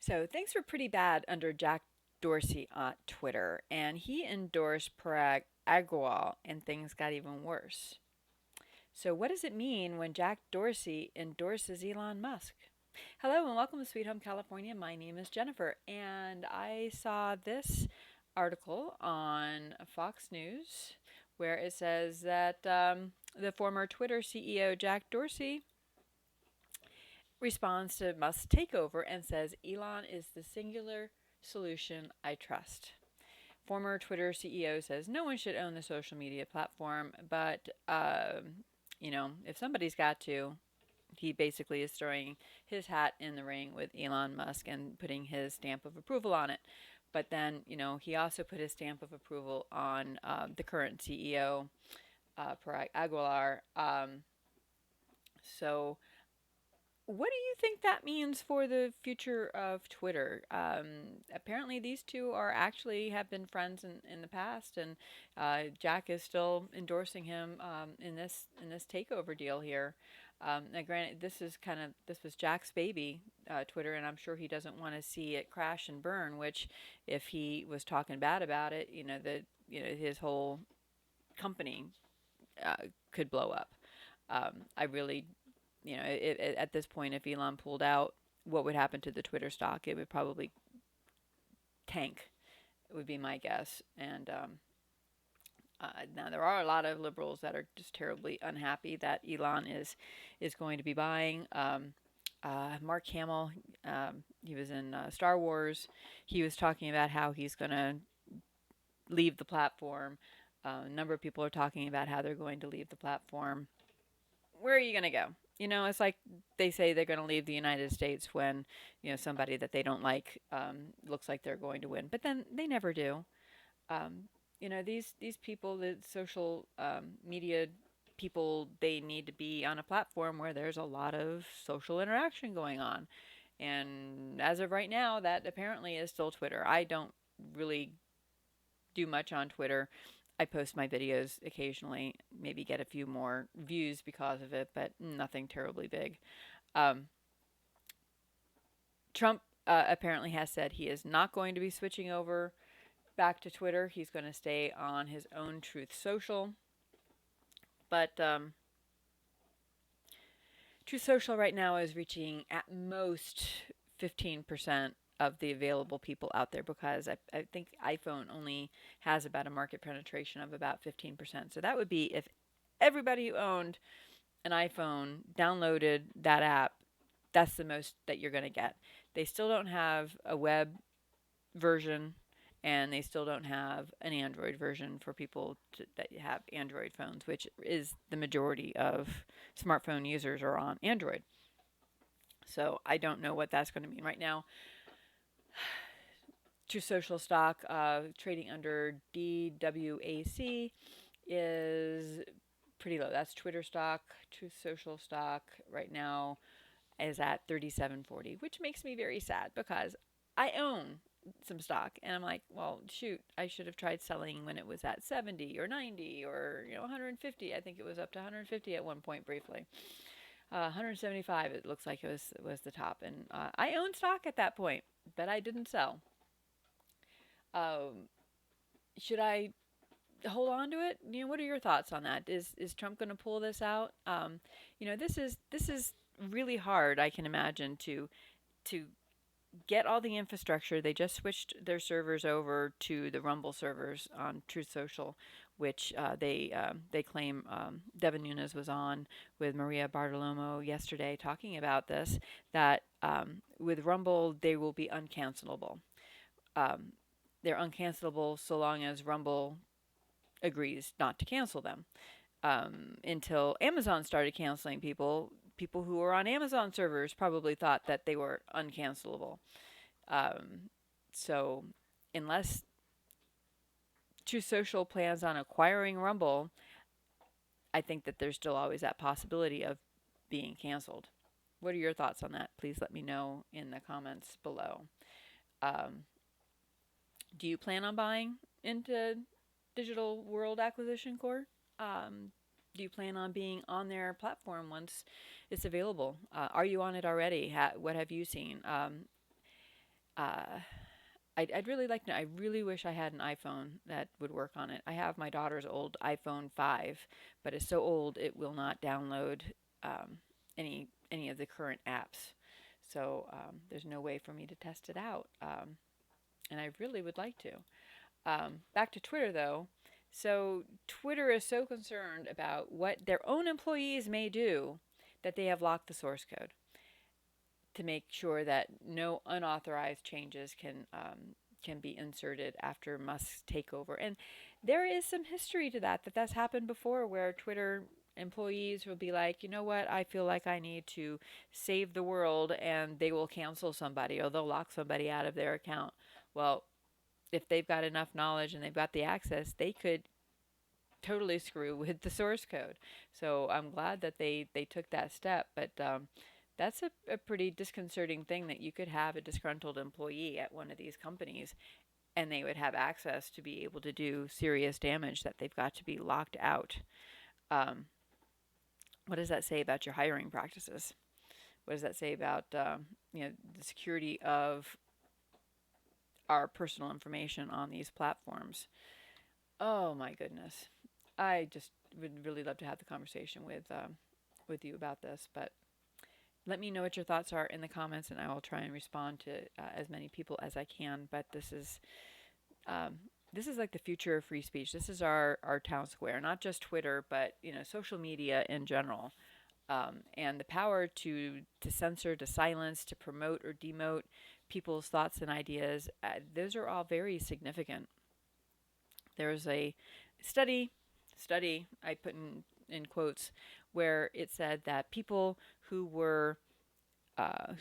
So things were pretty bad under Jack Dorsey on Twitter, and he endorsed Parag Agrawal, and things got even worse. So, what does it mean when Jack Dorsey endorses Elon Musk? Hello, and welcome to Sweet Home California. My name is Jennifer, and I saw this article on Fox News where it says that the former Twitter CEO Jack Dorsey responds to Musk's takeover and says Elon is the singular solution I trust. Former Twitter CEO says no one should own the social media platform, but if somebody's got to, he basically is throwing his hat in the ring with Elon Musk and putting his stamp of approval on it. But then, he also put his stamp of approval on the current CEO, Parag Agrawal. So what do you think that means for the future of Twitter? Apparently, these two are actually have been friends in the past, and Jack is still endorsing him in this takeover deal here. Now, granted, this was Jack's baby, Twitter, and I'm sure he doesn't want to see it crash and burn. Which, if he was talking bad about it, his whole company uh, could blow up. I really at this point, if Elon pulled out, what would happen to the Twitter stock? It would probably tank. It would be my guess. And now there are a lot of liberals that are just terribly unhappy that Elon is going to be buying. Mark Hamill, he was in Star Wars. He was talking about how he's going to leave the platform. A number of people are talking about how they're going to leave the platform. Where are you going to go? It's like they say they're going to leave the United States when, somebody that they don't like looks like they're going to win. But then they never do. These people, the social media people, they need to be on a platform where there's a lot of social interaction going on. And as of right now, that apparently is still Twitter. I don't really do much on Twitter. I post my videos occasionally, maybe get a few more views because of it, but nothing terribly big. Um, Trump apparently has said he is not going to be switching over back to Twitter. He's going to stay on his own Truth Social. But Truth Social right now is reaching at most 15% of the available people out there because I think iPhone only has about a market penetration of about 15%. So that would be if everybody who owned an iPhone downloaded that app, that's the most that you're going to get. They still don't have a web version, and they still don't have an Android version for people that have Android phones, which is the majority of smartphone users are on Android. So I don't know what that's going to mean right now. True Social stock trading under DWAC is pretty low. That's Twitter stock. Truth Social stock right now is at 37.40, which makes me very sad because I own some stock and I'm like, well, shoot, I should have tried selling when it was at 70 or 90 or 150. I think it was up to 150 at one point briefly. 175 it looks like it was the top, and I owned stock at that point, but I didn't sell. Um, should I hold on to it? What are your thoughts on that? Is Trump going to pull this out? This is really hard. I can imagine to get all the infrastructure. They just switched their servers over to the Rumble servers on Truth Social, which they claim Devin Nunes was on with Maria Bartiromo yesterday talking about this. That with Rumble they will be uncancelable. Um, they're uncancelable so long as Rumble agrees not to cancel them. Until Amazon started canceling people, people who were on Amazon servers probably thought that they were uncancelable. Um, so unless True Social plans on acquiring Rumble, I think that there's still always that possibility of being canceled. What are your thoughts on that? Please let me know in the comments below. Um, do you plan on buying into Digital World Acquisition Corp? Um, do you plan on being on their platform once it's available? Are you on it already? What have you seen? Uh, I'd really like to. I really wish I had an iPhone that would work on it. I have my daughter's old iPhone 5, but it's so old it will not download um, any of the current apps. So there's no way for me to test it out, and I really would like to. Back to Twitter though. So Twitter is so concerned about what their own employees may do that they have locked the source code to make sure that no unauthorized changes can be inserted after Musk's takeover. And there is some history to that's happened before, where Twitter employees will be like, you know what, I feel like I need to save the world, and they will cancel somebody or they'll lock somebody out of their account. Well, if they've got enough knowledge and they've got the access, they could totally screw with the source code. So I'm glad that they took that step. But that's a pretty disconcerting thing, that you could have a disgruntled employee at one of these companies and they would have access to be able to do serious damage, that they've got to be locked out. Um, what does that say about your hiring practices? What does that say about the security of our personal information on these platforms? Oh my goodness. I just would really love to have the conversation with you about this, but let me know what your thoughts are in the comments, and I will try and respond to as many people as I can. But um, this is like the future of free speech. This is our town square, not just Twitter, but social media in general, and the power to censor, to silence, to promote or demote people's thoughts and ideas. Those are all very significant. There's a study study I put in quotes, where it said that people who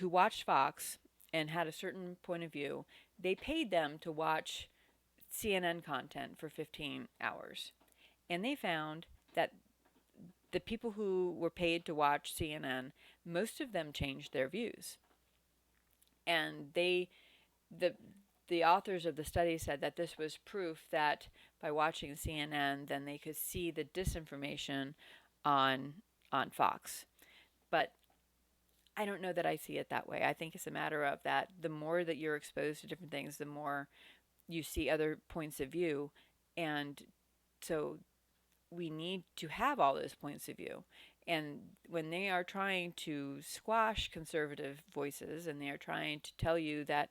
watched Fox and had a certain point of view, they paid them to watch CNN content for 15 hours, and they found that the people who were paid to watch CNN, most of them changed their views, and the the authors of the study said that this was proof that by watching CNN, then they could see the disinformation on Fox. But I don't know that I see it that way. I think it's a matter of that the more that you're exposed to different things, the more you see other points of view, and so we need to have all those points of view. And when they are trying to squash conservative voices and they are trying to tell you that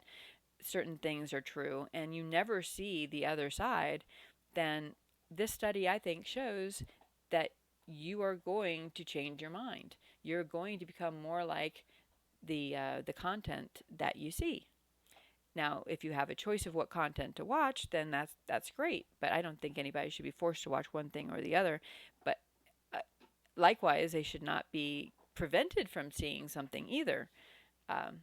certain things are true and you never see the other side, then this study, I think, shows that you are going to change your mind. You're going to become more like the content that you see. Now, if you have a choice of what content to watch, then that's great. But I don't think anybody should be forced to watch one thing or the other. But uh, likewise, they should not be prevented from seeing something either, um,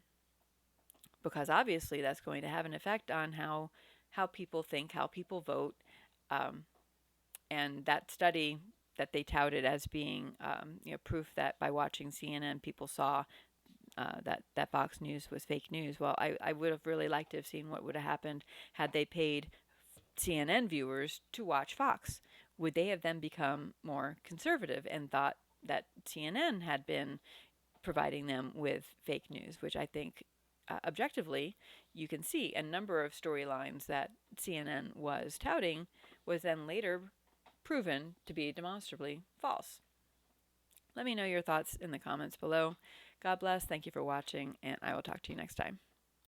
because obviously that's going to have an effect on how people think, how people vote, um, and that study that they touted as being proof that by watching CNN people saw that Fox News was fake news. Well, I would have really liked to have seen what would have happened had they paid CNN viewers to watch Fox. Would they have then become more conservative and thought that CNN had been providing them with fake news, which I think objectively you can see a number of storylines that CNN was touting was then later proven to be demonstrably false. Let me know your thoughts in the comments below. God bless. Thank you for watching, and I will talk to you next time.